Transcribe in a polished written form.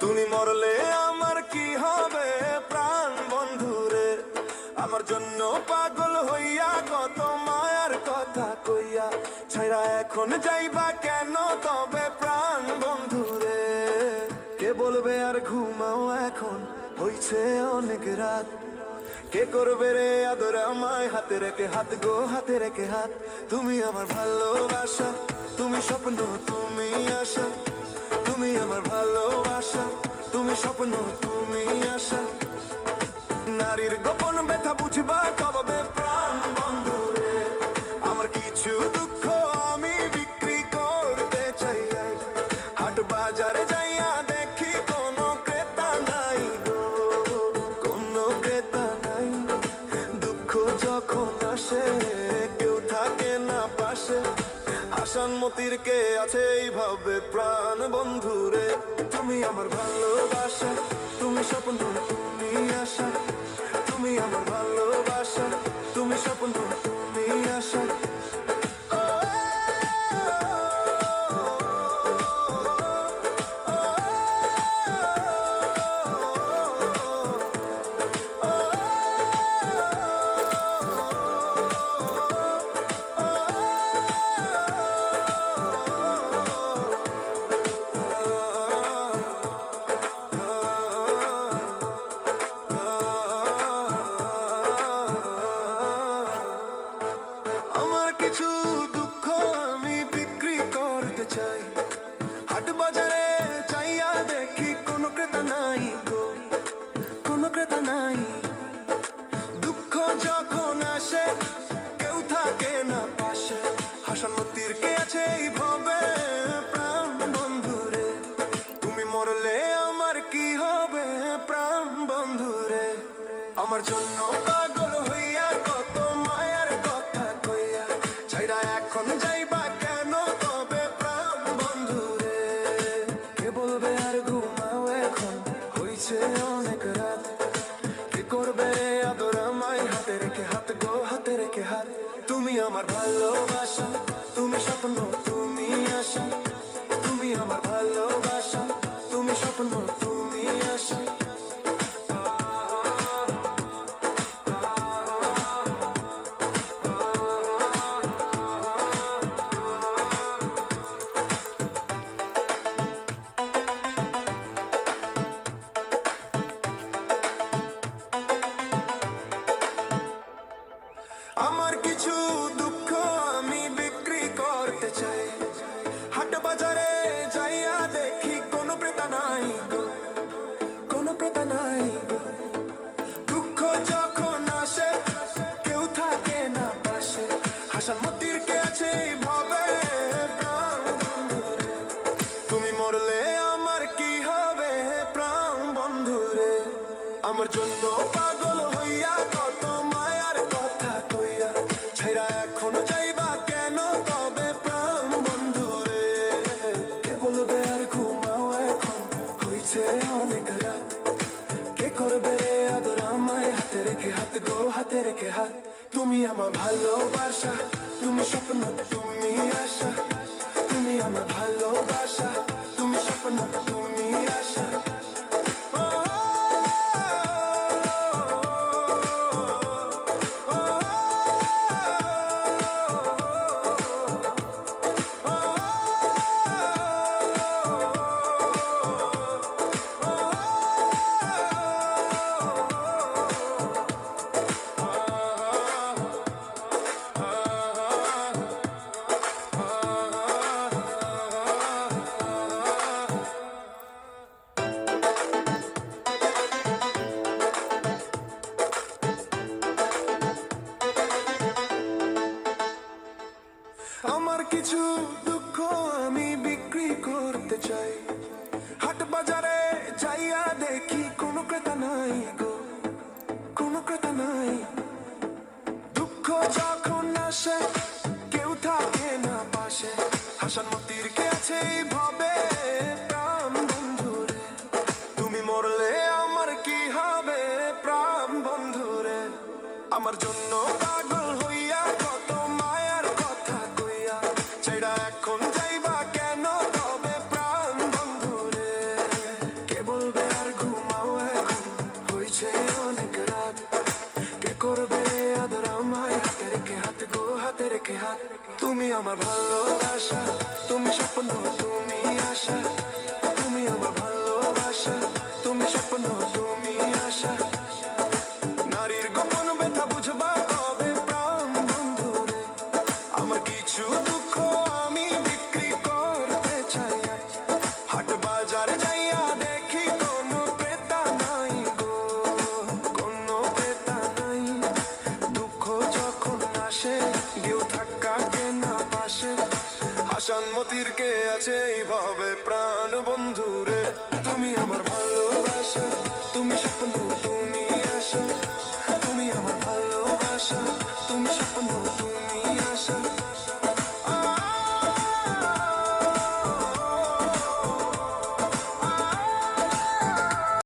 তুমি মরলে আমার কি হবে প্রাণ বন্ধুরে, আমার জন্য পাগল হইয়া কত মায়ার কথা কইয়া ছাইরা এখন যাইবা কেন তবে প্রাণ বন্ধুরে। কে বলবে আর ঘুমাও এখন হইছে অনেক রাত, কে করবে রে আদর আমায় হাতে রেখে হাত গো হাতে রেখে হাত। তুমি আমার ভালোবাসা, তুমি স্বপ্ন, তুমি আশা, তুমি আমার ভালোবাসা, তুমি স্বপ্ন, তুমি আশা। নারীর গোপন ব্যথা বুঝবা কবে প্রাণ বন্ধুরে, আমার কিছু দুঃখ আমি বিক্রি করতে চাই। হাট বাজারে যাইয়া দেখি কোনো ক্রেতা নাই গো, কোনো ক্রেতা নাই। দুঃখ যখন আসে কেউ থাকে না পাশে, হাসানমতির কে আছে এইভাবে প্রাণ বন্ধুরে। তুমি আমার ভালোবাসা, তুমি স্বপ্ন, তুমি আশা, তুমি আমার ভালোবাসা, তুমি স্বপ্ন, তুমি আশা। আমার কিছু দুঃখ আমি বিক্রি করতে চাই, হাট বাজারে চাইয়া দেখি কোনো ক্রেতা নাই গো, কোনো ক্রেতা নাই। দুঃখ যখন আসে কেউ থাকে না পাশে, হাসানমতির কে আছে এইভাবে প্রাণ বন্ধুরে। তুমি মরলে আমার কি হবে প্রাণ বন্ধুরে, আমার জন্য পাগল হইয়া কত মায়ার কথা কইয়া ছাইরা এখন যাইবা কেন তবে প্রাণ বন্ধুরে। কে বলবে আর ঘুমাও এখন হইছে অনেক রাত, কে করবে আদর আমায় হাতে রেখে হাত গো হাতে রেখে হাত। তুমি আমার ভালোবাসা, তুমি স্বপ্ন, তুমি আশা, তুমি আমার ভালোবাসা, তুমি স্বপ্ন, তুমি আশা। আমার কিছু দুঃখ আমি বিক্রি করতে চাই, হাট বাজারে যাইয়া দেখি কোনো ক্রেতা নাই গো, কোনো ক্রেতা নাই গো। দুঃখ যখন আসে কেউ থাকে না পাশে, হাসানমতির কে আছে এইভাবে প্রাণ বন্ধুরে। তুমি মরলে আমার কি হবে প্রাণ বন্ধুরে, আমার জন্য পাগল হইয়া কত মায়ার কথা কইয়া ছাইরা এখন যাইবা কেন তবে প্রাণ বন্ধুরে। কে বলবে আর ঘুমাও এখন হইছে অনেক রাত, কে করবে আদর আমায় হাতে রেখে হাত গো হাতে রেখে হাত। তুমি আমার ভালোবাসা, তুমি স্বপ্ন, তুমি আশা, তুমি আমার ভালোবাসা, তুমি স্বপ্ন, তুমি আশা। আমার কিছু দুঃখ আমি বিক্রি করতে চাই, হাট বাজারে যাইয়া দেখি কোনো ক্রেতা নাই গো, কোনো ক্রেতা নাই। দুঃখ যখন আসে কেউ থাকে না পাশে, হাসানমতির কে আছে এইভাবে প্রাণ বন্ধু। আমার জন্য পাগল হইয়া কত মায়ার কথা কইয়া ছেড়া এখন যাইবা কেন তবে প্রাণ বন্ধুরে কে বলবে আর ঘুমাও এখন হইছে অনেক রাত কে করবে আদর আমায় হাতে রেখে হাত গো হাতে রেখে হাত তুমি আমার ভালোবাসা তুমি স্বপ্ন তুমি আশা তুমি আমার ভালোবাসা তুমি স্বপ্ন তুমি আশা নারীর গোপন ব্যথা বুঝবা কবে প্রাণ বন্ধুরে আমার কিছু দুঃখ আমি বিক্রি করতে চাই হাট বাজারে যাইয়া দেখি কোনো ক্রেতা নাই গো কোনো ক্রেতা নাই দুঃখ যখন আসে কেউ থাকা কেনা পাশে হাসান মতির কে আছে এইভাবে প্রাণ বন্ধুরে তুমি আমার ভালোবাসা তুমি স্বপ্ন তুমি আশা তুমি আমার ভালোবাসা তুমি স্বপ্ন তুমি আশা